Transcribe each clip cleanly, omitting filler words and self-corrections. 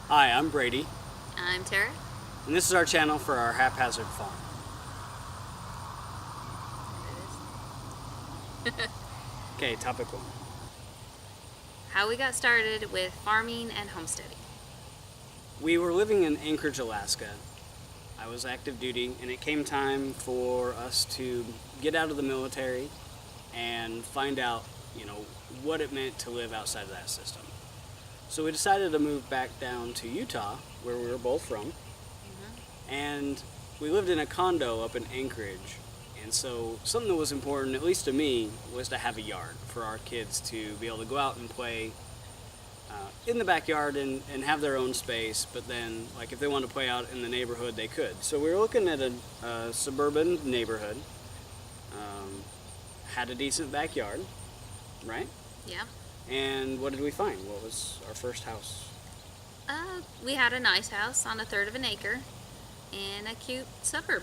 Hi, I'm Brady, I'm Tara. and this is our channel for our Haphazard Farm. Okay, topic one. How we got started with farming and homesteading. We were living in Anchorage, Alaska. I was active duty, and it came time for us to get out of the military and find out, what it meant to live outside of that system. So we decided to move back down to Utah, where we were both from, and we lived in a condo up in Anchorage. And so something that was important, at least to me, was to have a yard for our kids to be able to go out and play in the backyard and have their own space. But then, if they wanted to play out in the neighborhood, they could. So we were looking at a suburban neighborhood, had a decent backyard, right? Yeah. And what did we find? What was our first house? We had a nice house on 1/3 of an acre in a cute suburb.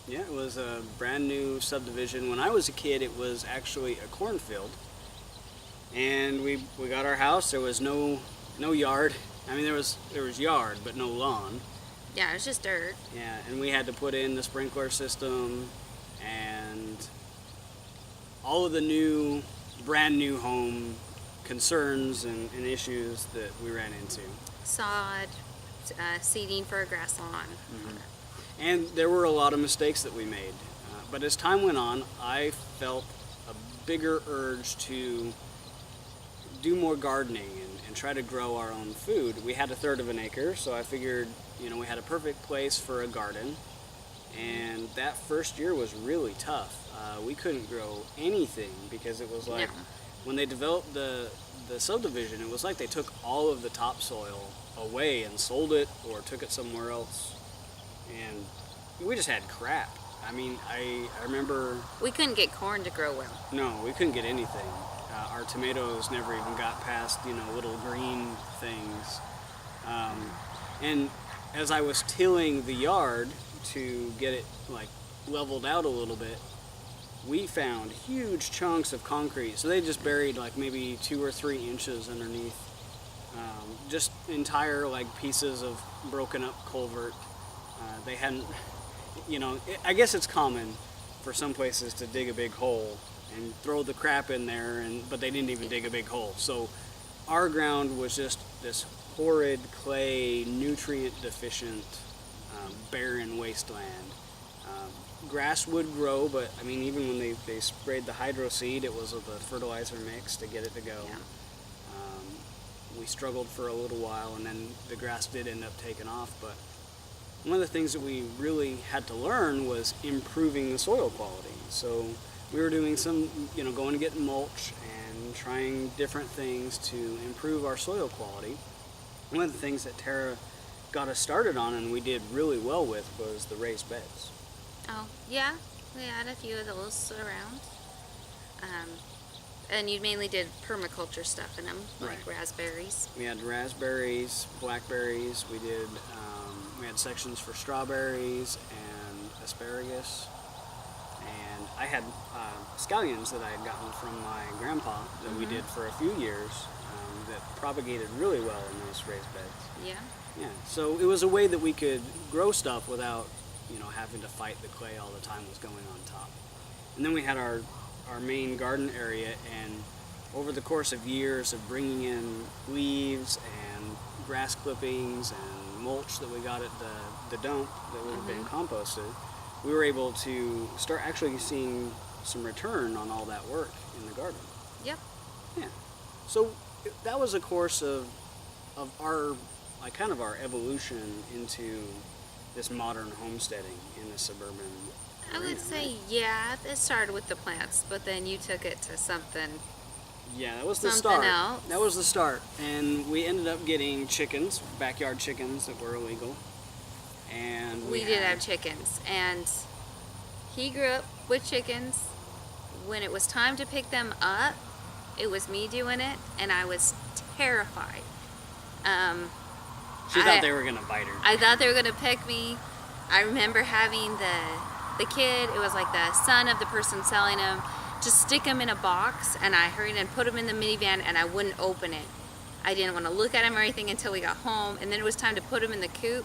Yeah, it was a brand new subdivision. When I was a kid, it was actually a cornfield. And we got our house. There was no yard. I mean, there was yard, but no lawn. Yeah, it was just dirt. Yeah, and we had to put in the sprinkler system and all of the brand new home concerns and issues that we ran into. Sod, seeding for a grass lawn. And there were a lot of mistakes that we made. But as time went on, I felt a bigger urge to do more gardening and try to grow our own food. We had 1/3 of an acre, so I figured, we had a perfect place for a garden. And that first year was really tough. We couldn't grow anything because it was like, when they developed the subdivision, it was like they took all of the topsoil away and sold it or took it somewhere else. And we just had crap. I mean, I remember... We couldn't get corn to grow well. No, we couldn't get anything. Our tomatoes never even got past, little green things. And as I was tilling the yard to get it, leveled out a little bit, we found huge chunks of concrete. So they just buried, maybe 2 or 3 inches underneath. Just entire, pieces of broken up culvert. They hadn't, I guess it's common for some places to dig a big hole and throw the crap in there, but they didn't even dig a big hole. So our ground was just this horrid clay, nutrient deficient, barren wasteland. Grass would grow, but even when they sprayed the hydro seed, it was with a fertilizer mix to get it to go. Yeah. We struggled for a little while, and then the grass did end up taking off, but one of the things that we really had to learn was improving the soil quality. So we were doing some, going to get mulch and trying different things to improve our soil quality. One of the things that Tara got us started on and we did really well with was the raised beds. Oh, yeah. We had a few of those around. And you mainly did permaculture stuff in them, like raspberries. We had raspberries, blackberries. We had sections for strawberries and asparagus. And I had scallions that I had gotten from my grandpa that we did for a few years that propagated really well in those raised beds. Yeah. Yeah. So it was a way that we could grow stuff without, having to fight the clay all the time was going on top. And then we had our main garden area, and over the course of years of bringing in leaves and grass clippings and mulch that we got at the dump that would have been composted, we were able to start actually seeing some return on all that work in the garden. Yep. Yeah. So that was a course of our kind of our evolution into this modern homesteading in the suburban I would say, it started with the plants, but then you took it to something. Yeah, that was the start. Else. That was the start. And we ended up getting chickens, backyard chickens that were illegal. And we did have chickens. And he grew up with chickens. When it was time to pick them up, it was me doing it, and I was terrified. She thought they were going to bite her. I thought they were going to pick me. I remember having the kid, it was like the son of the person selling them, just stick them in a box, and I hurried and put them in the minivan, and I wouldn't open it. I didn't want to look at them or anything until we got home, and then it was time to put them in the coop,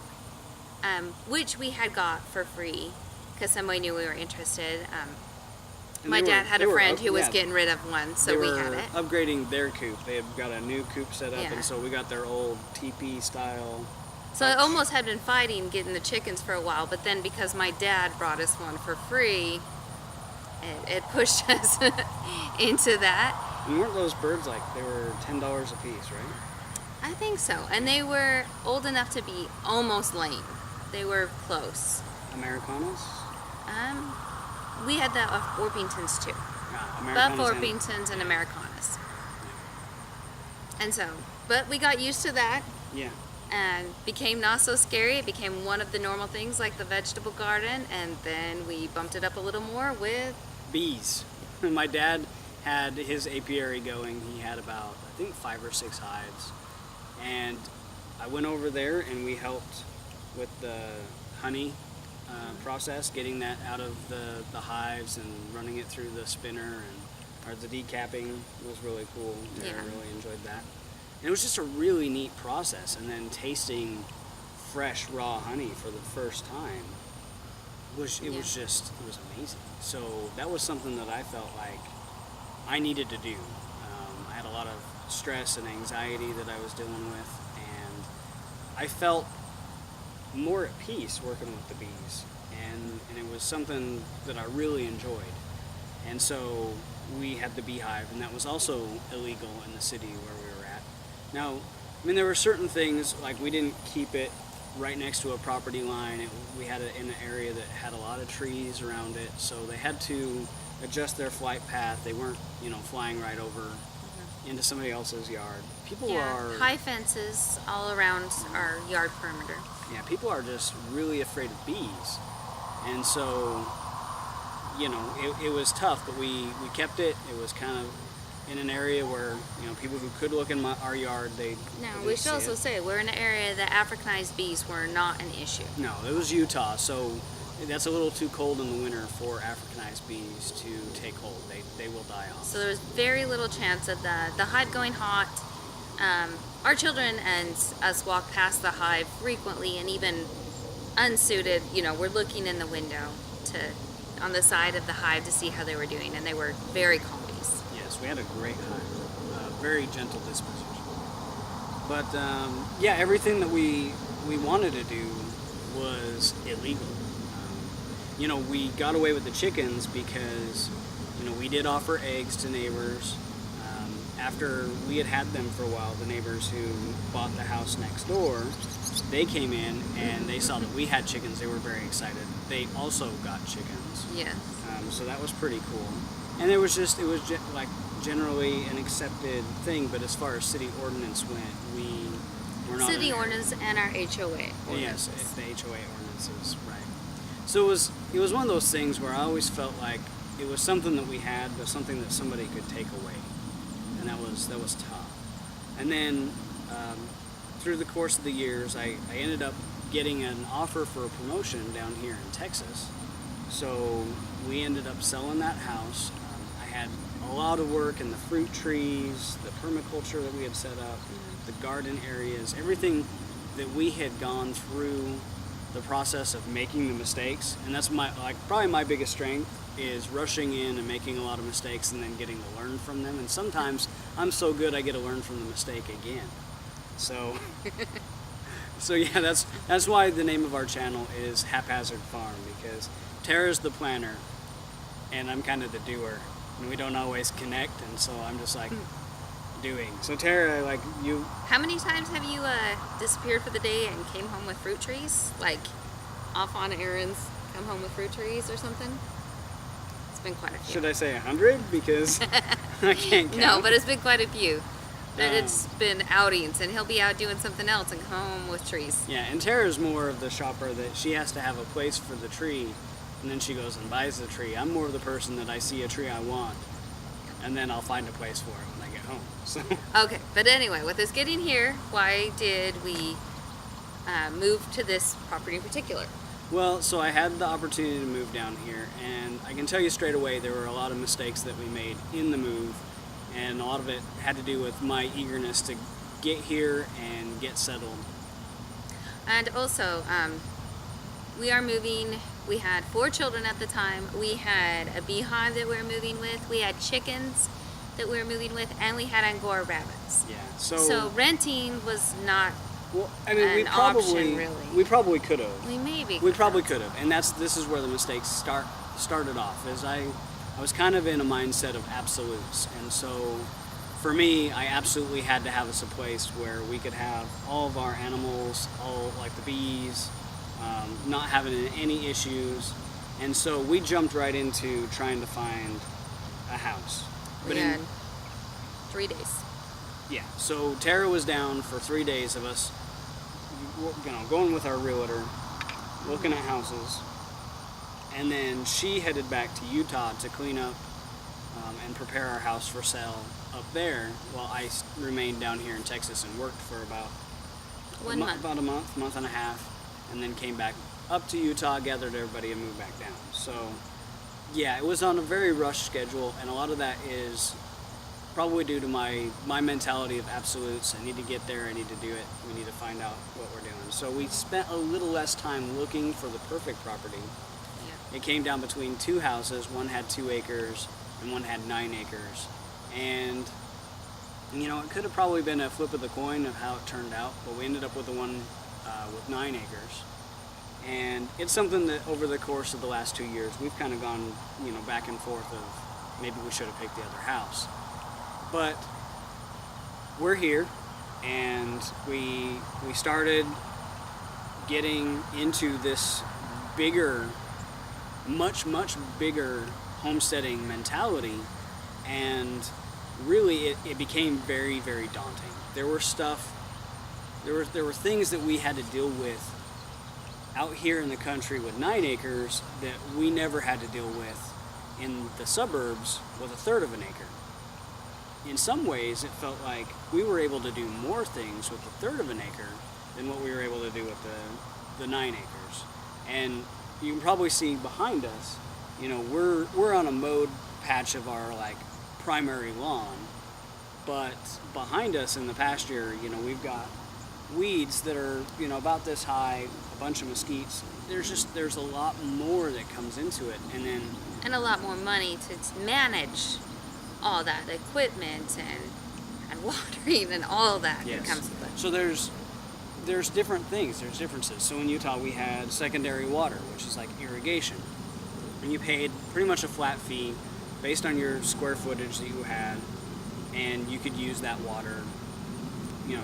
which we had got for free because somebody knew we were interested. My dad had a friend who was getting rid of one, so we had it. Upgrading their coop. They had got a new coop set up, Yeah. and so we got their old teepee style. So I almost had been fighting getting the chickens for a while, but then because my dad brought us one for free, it pushed us into that. And weren't those birds like, they were $10 a piece, right? I think so. And they were old enough to be almost lame. They were close. Americanas? We had the Orpingtons too. Americanas Buff Orpingtons and Americanas. And so, but we got used to that. Yeah. And became not so scary. It became one of the normal things like the vegetable garden, and then we bumped it up a little more with Bees. My dad had his apiary going. He had about, I think, 5 or 6 hives. And I went over there and we helped with the honey process, getting that out of the hives and running it through the spinner, or the decapping was really cool. I really enjoyed that. And it was just a really neat process. And then tasting fresh raw honey for the first time was amazing. So that was something that I felt like I needed to do. I had a lot of stress and anxiety that I was dealing with, and I felt more at peace working with the bees, and it was something that I really enjoyed. And so we had the beehive, and that was also illegal in the city where we were at. Now, I mean, there were certain things, like we didn't keep it right next to a property line. We had it in an area that had a lot of trees around it, so they had to adjust their flight path. They weren't, flying right over into somebody else's yard. People are high fences all around our yard perimeter. Yeah, people are just really afraid of bees, and so it was tough. But we kept it. It was kind of in an area where people who could look in our yard, they. Now we should also say we're in an area that Africanized bees were not an issue. No, it was Utah, so that's a little too cold in the winter for Africanized bees to take hold. They will die off. So there was very little chance of the hive going hot. Our children and us walk past the hive frequently, and even unsuited, we're looking in the window on the side of the hive to see how they were doing, and they were very calm bees. Yes, we had a great hive, very gentle disposition. But everything that we wanted to do was illegal. We got away with the chickens because, we did offer eggs to neighbors. After we had them for a while, the neighbors who bought the house next door, they came in and they saw that we had chickens. They were very excited. They also got chickens. Yeah. So that was pretty cool. And it was generally an accepted thing, but as far as city ordinance went, we were not. City ordinance and our HOA ordinances. Yes, the HOA ordinances, right. So it was one of those things where I always felt like it was something that we had, but something that somebody could take away. And that was tough. And then through the course of the years, I ended up getting an offer for a promotion down here in Texas. So we ended up selling that house. I had a lot of work in the fruit trees, the permaculture that we had set up, the garden areas, everything that we had gone through the process of making the mistakes. And that's probably my biggest strength, is rushing in and making a lot of mistakes and then getting to learn from them. And sometimes I'm so good I get to learn from the mistake again. So yeah, that's why the name of our channel is Haphazard Farm, because Tara's the planner and I'm kind of the doer, and we don't always connect, and so I'm just doing. So Tara, you. How many times have you disappeared for the day and came home with fruit trees? Off on errands, come home with fruit trees or something? Been quite a few. Should I say 100? Because I can't count. No, but it's been quite a few. It's been outings, and he'll be out doing something else and come home with trees. Yeah, and Tara's more of the shopper, that she has to have a place for the tree, and then she goes and buys the tree. I'm more of the person that I see a tree I want, and then I'll find a place for it when I get home. So. Okay, but anyway, with us getting here, why did we move to this property in particular? Well, so I had the opportunity to move down here, and I can tell you straight away there were a lot of mistakes that we made in the move, and a lot of it had to do with my eagerness to get here and get settled. And also, we are moving. We had 4 children at the time. We had a beehive that we were moving with. We had chickens that we were moving with, and we had Angora rabbits. Yeah. So renting was not well, I mean, an option, really. We probably could have. We probably could have, and this is where the mistakes started off. Is I was kind of in a mindset of absolutes, and so for me, I absolutely had to have us a place where we could have all of our animals, all like the bees, not having any issues, and so we jumped right into trying to find a house. We had 3 days. Yeah, so Tara was down for 3 days of us, going with our realtor, looking at houses, and then she headed back to Utah to clean up and prepare our house for sale up there, while I remained down here in Texas and worked for about a month and a half, and then came back up to Utah, gathered everybody, and moved back down. So, yeah, it was on a very rushed schedule, and a lot of that is probably due to my mentality of absolutes. I need to get there, I need to do it, we need to find out what we're doing. So we spent a little less time looking for the perfect property. Yeah. It came down between 2 houses. One had 2 acres and one had 9 acres. And, it could have probably been a flip of the coin of how it turned out, but we ended up with the one with 9 acres. And it's something that over the course of the last 2 years, we've kind of gone, back and forth of maybe we should have picked the other house. But we're here, and we started getting into this bigger, much bigger homesteading mentality, and really it became very, very daunting. There were things that we had to deal with out here in the country with 9 acres that we never had to deal with in the suburbs with 1/3 of an acre. In some ways, it felt like we were able to do more things with 1/3 of an acre than what we were able to do with the 9 acres. And you can probably see behind us, we're on a mowed patch of our primary lawn, but behind us in the pasture, we've got weeds that are about this high, a bunch of mesquites. There's a lot more that comes into it, and a lot more money to manage all that equipment and watering and all that yes. that comes with it. So there's different things, there's differences. So in Utah we had secondary water, which is like irrigation. And you paid pretty much a flat fee based on your square footage that you had, and you could use that water,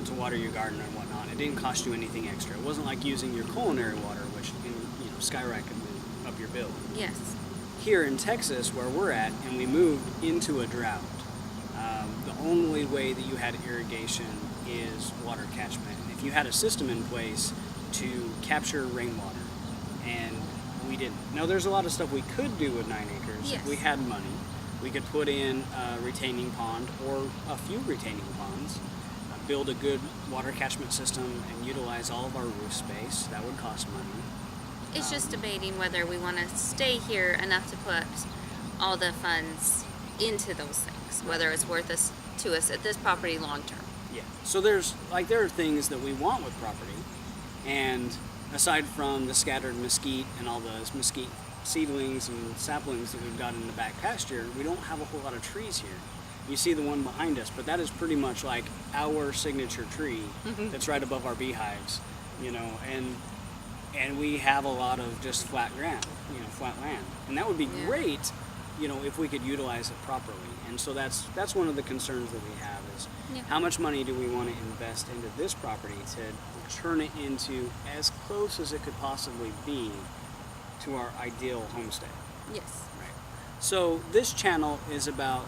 to water your garden and whatnot. It didn't cost you anything extra. It wasn't like using your culinary water, which can, skyrocket up your bill. Yes. Here in Texas, where we're at, and we moved into a drought, the only way that you had irrigation is water catchment. And if you had a system in place to capture rainwater, and we didn't. Now, there's a lot of stuff we could do with 9 acres. Yes. If we had money. We could put in a retaining pond or a few retaining ponds, build a good water catchment system, and utilize all of our roof space. That would cost money. It's just debating whether we want to stay here enough to put all the funds into those things, whether it's worth us to us at this property long term. Yeah. So there are things that we want with property, and aside from the scattered mesquite and all those mesquite seedlings and saplings that we've got in the back pasture, we don't have a whole lot of trees here. You see the one behind us, but that is pretty much like our signature tree that's right above our beehives, and we have a lot of just flat ground, flat land. And that would be great, if we could utilize it properly. And so that's one of the concerns that we have is how much money do we want to invest into this property to turn it into as close as it could possibly be to our ideal homestead. Yes. Right. So this channel is about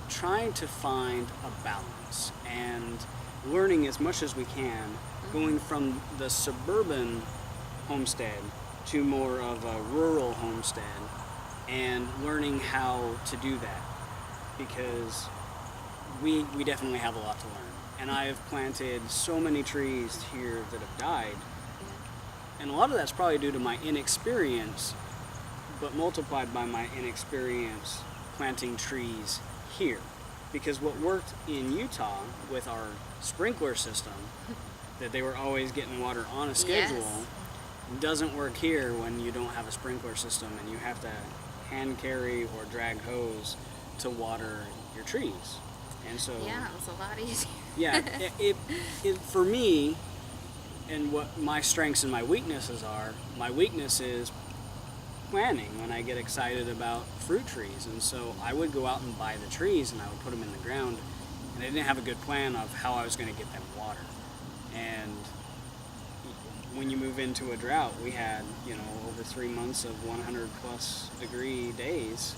trying to find a balance and learning as much as we can, going from the suburban homestead to more of a rural homestead, and learning how to do that, because we definitely have a lot to learn. And I have planted so many trees here that have died, and a lot of that's probably due to my inexperience, but multiplied by my inexperience planting trees here. Because what worked in Utah with our sprinkler system, that they were always getting water on a schedule. Yes. It doesn't work here when you don't have a sprinkler system and you have to hand carry or drag hose to water your trees. And so Yeah, it was a lot easier. yeah, it for me, and what my strengths and my weaknesses are, my weakness is planning when I get excited about fruit trees. And so I would go out and buy the trees and I would put them in the ground, and I didn't have a good plan of how I was going to get them water. And when you move into a drought, we had, over 3 months of 100 plus degree days,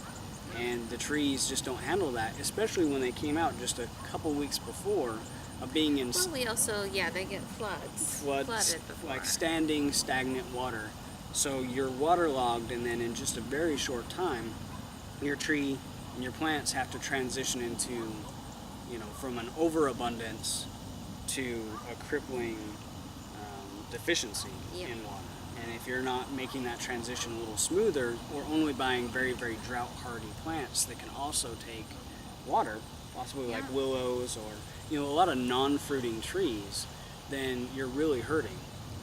and the trees just don't handle that, especially when they came out just a couple weeks before of being in Well, we also, they get flooded before. like standing stagnant water. So you're waterlogged, and then in just a very short time, your tree and your plants have to transition into, from an overabundance to a crippling deficiency in water. And if you're not making that transition a little smoother, or only buying very, very drought-hardy plants that can also take water, possibly like willows or a lot of non-fruiting trees, then you're really hurting.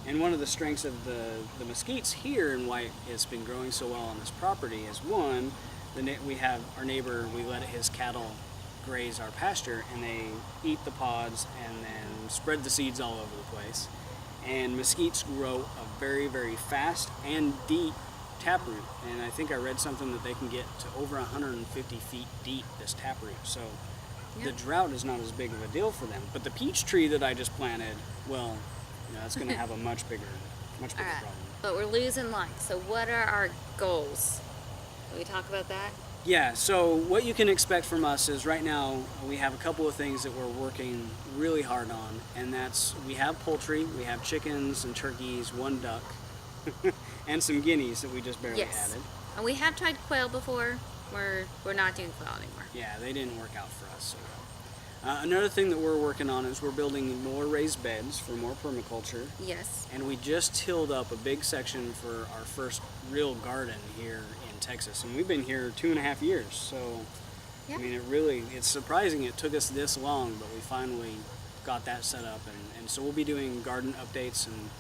And one of the strengths of the mesquites here and why it's been growing so well on this property is, one, we have our neighbor, we let his cattle graze our pasture, and they eat the pods and then spread the seeds all over the place. And mesquites grow a very, very fast and deep taproot. And I think I read something that they can get to over 150 feet deep, this taproot. So the drought is not as big of a deal for them. But the peach tree that I just planted, well, that's going to have a much bigger problem. But we're losing light. So what are our goals? Can we talk about that? Yeah, so what you can expect from us is right now we have a couple of things that we're working really hard on, and that's we have poultry, we have chickens and turkeys, 1 duck, and some guineas that we just barely added. And we have tried quail before. We're not doing quail anymore. Yeah, they didn't work out for us so well. Another thing that we're working on is we're building more raised beds for more permaculture. Yes. And we just tilled up a big section for our first real garden here in Texas. And we've been here 2.5 years. So, I mean, it's surprising it took us this long, but we finally got that set up. And so we'll be doing garden updates. And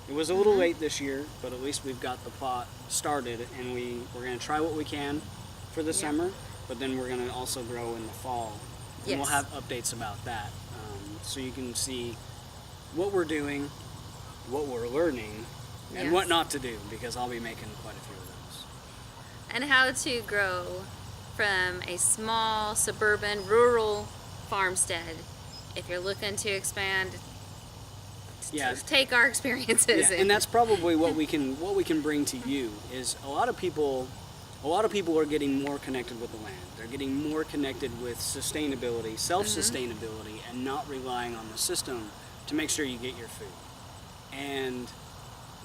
it was a little late this year, but at least we've got the plot started. And we're going to try what we can for the summer, but then we're going to also grow in the fall. And we'll have updates about that, so you can see what we're doing, what we're learning, and what not to do, because I'll be making quite a few of those. And how to grow from a small, suburban, rural farmstead. If you're looking to expand, take our experiences. And that's probably what we can bring to you is a lot of people are getting more connected with the land. They're getting more connected with sustainability, self-sustainability, and not relying on the system to make sure you get your food. And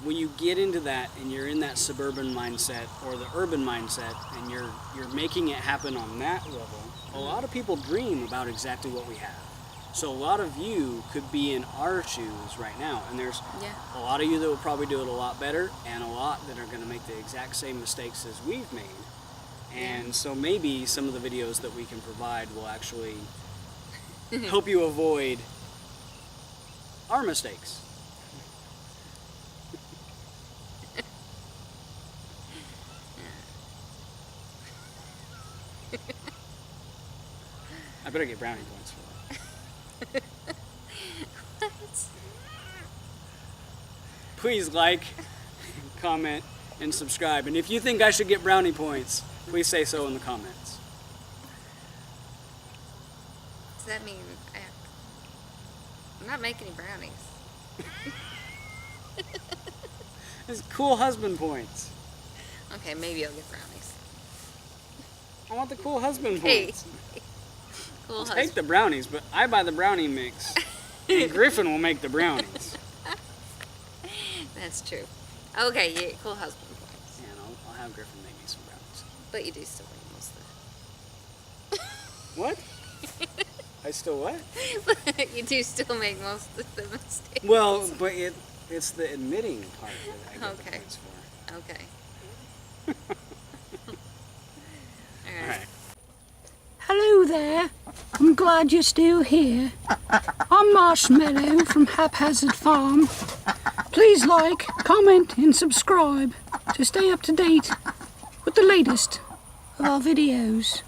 when you get into that and you're in that suburban mindset or the urban mindset and you're making it happen on that level, a lot of people dream about exactly what we have. So a lot of you could be in our shoes right now, and there's a lot of you that will probably do it a lot better, and a lot that are going to make the exact same mistakes as we've made. And so maybe some of the videos that we can provide will actually help you avoid our mistakes. I better get brownie points for that. What? Please like, comment, and subscribe. And if you think I should get brownie points, please say so in the comments. Does that mean I'm not making any brownies? It's cool husband points. Okay, maybe I'll get brownies. I want the cool husband points. Cool I'll husband. take the brownies, but I buy the brownie mix. And Griffin will make the brownies. That's true. Okay, yeah, cool husband points. And I'll have Griffin make me some brownies. But you do still make most of it. What? I still what? You do still make most of the mistakes. Well, but it's the admitting part that I get the points for. Okay. All right. Hello there. I'm glad you're still here. I'm Marshmallow from Haphazard Farm. Please like, comment and subscribe to stay up to date with the latest of our videos.